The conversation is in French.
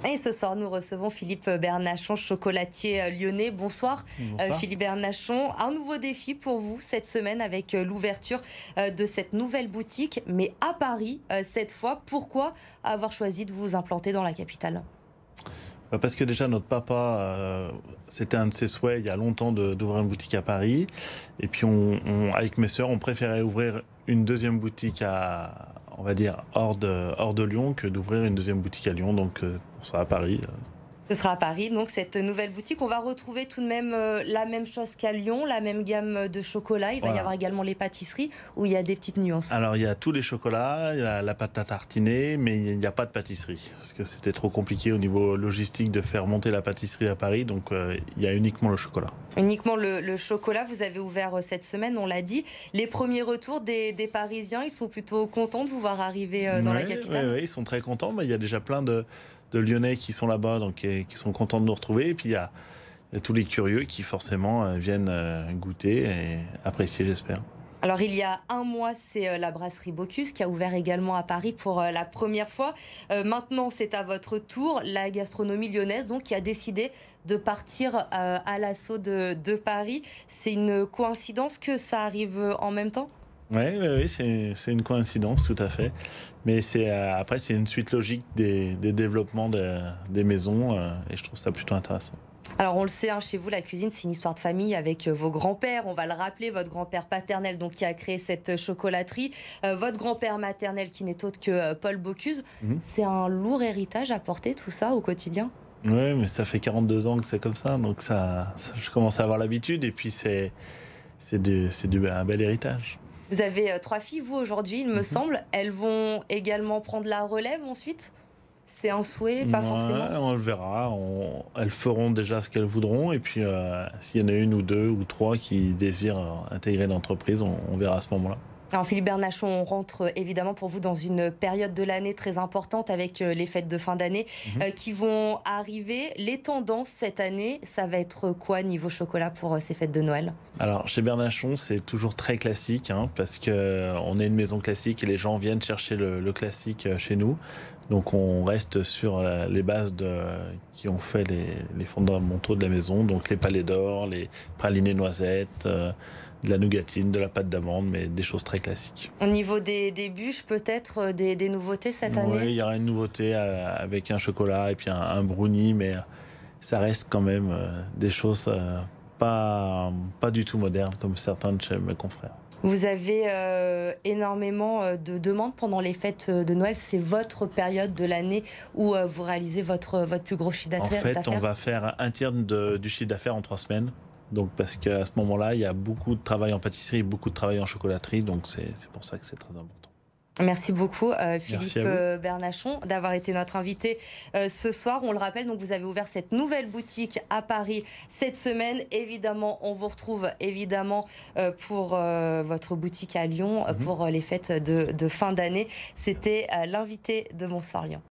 Et ce soir, nous recevons Philippe Bernachon, chocolatier lyonnais. Bonsoir, Bonsoir. Philippe Bernachon. Un nouveau défi pour vous cette semaine avec l'ouverture de cette nouvelle boutique, mais à Paris cette fois. Pourquoi avoir choisi de vous implanter dans la capitale ? Parce que déjà notre papa, c'était un de ses souhaits il y a longtemps d'ouvrir une boutique à Paris. Et puis avec mes sœurs, on préférait ouvrir une deuxième boutique on va dire, hors de Lyon que d'ouvrir une deuxième boutique à Lyon. Donc pour ça à Paris. Ce sera à Paris, donc cette nouvelle boutique. On va retrouver tout de même la même chose qu'à Lyon, la même gamme de chocolat. Il va y avoir également les pâtisseries où il y a des petites nuances. Alors il y a tous les chocolats, il y a la pâte à tartiner, mais il n'y a pas de pâtisserie. Parce que c'était trop compliqué au niveau logistique de faire monter la pâtisserie à Paris, donc il y a uniquement le chocolat. Uniquement le chocolat, vous avez ouvert cette semaine, on l'a dit. Les premiers retours des Parisiens, ils sont plutôt contents de vous voir arriver dans la capitale. Oui, ils sont très contents. Mais il y a déjà plein de Lyonnais qui sont là-bas, donc qui sont contents de nous retrouver. Et puis il y a tous les curieux qui forcément viennent goûter et apprécier, j'espère. Alors il y a un mois, c'est la brasserie Bocuse qui a ouvert également à Paris pour la première fois. Maintenant, c'est à votre tour, la gastronomie lyonnaise donc, qui a décidé de partir à l'assaut de Paris. C'est une coïncidence que ça arrive en même temps ? Oui, c'est une coïncidence, tout à fait. Mais après, c'est une suite logique des développements des maisons et je trouve ça plutôt intéressant. Alors on le sait, chez vous, la cuisine, c'est une histoire de famille avec vos grands-pères. On va le rappeler, votre grand-père paternel donc, qui a créé cette chocolaterie. Votre grand-père maternel qui n'est autre que Paul Bocuse. C'est un lourd héritage à porter, tout ça, au quotidien ? Oui, mais ça fait 42 ans que c'est comme ça. Donc je commence à avoir l'habitude et puis c'est un bel héritage. Vous avez 3 filles, vous, aujourd'hui, il me semble. Elles vont également prendre la relève ensuite ? C'est un souhait, pas forcément. On le verra. Elles feront déjà ce qu'elles voudront. Et puis, s'il y en a une ou deux ou trois qui désirent intégrer l'entreprise, on verra à ce moment-là. Alors Philippe Bernachon, on rentre évidemment pour vous dans une période de l'année très importante avec les fêtes de fin d'année qui vont arriver. Les tendances cette année, ça va être quoi niveau chocolat pour ces fêtes de Noël ? Alors chez Bernachon, c'est toujours très classique parce qu'on est une maison classique et les gens viennent chercher le classique chez nous. Donc on reste sur les bases qui ont fait les fondamentaux de la maison, donc les palais d'or, les pralinés noisettes, de la nougatine, de la pâte d'amande, mais des choses très classiques. Au niveau des bûches, peut-être des nouveautés cette année ? Oui, il y aura une nouveauté avec un chocolat et puis un brownie, mais ça reste quand même des choses pas du tout modernes comme certains de chez mes confrères. Vous avez énormément de demandes pendant les fêtes de Noël. C'est votre période de l'année où vous réalisez votre plus gros chiffre d'affaires. En fait, on va faire un tiers du chiffre d'affaires en 3 semaines. Donc, parce qu'à ce moment-là, il y a beaucoup de travail en pâtisserie, beaucoup de travail en chocolaterie. Donc, c'est pour ça que c'est très important. Merci beaucoup Philippe Bernachon d'avoir été notre invité ce soir. On le rappelle, donc vous avez ouvert cette nouvelle boutique à Paris cette semaine. Évidemment, on vous retrouve évidemment pour votre boutique à Lyon pour les fêtes de fin d'année. C'était l'invité de Bonsoir Lyon.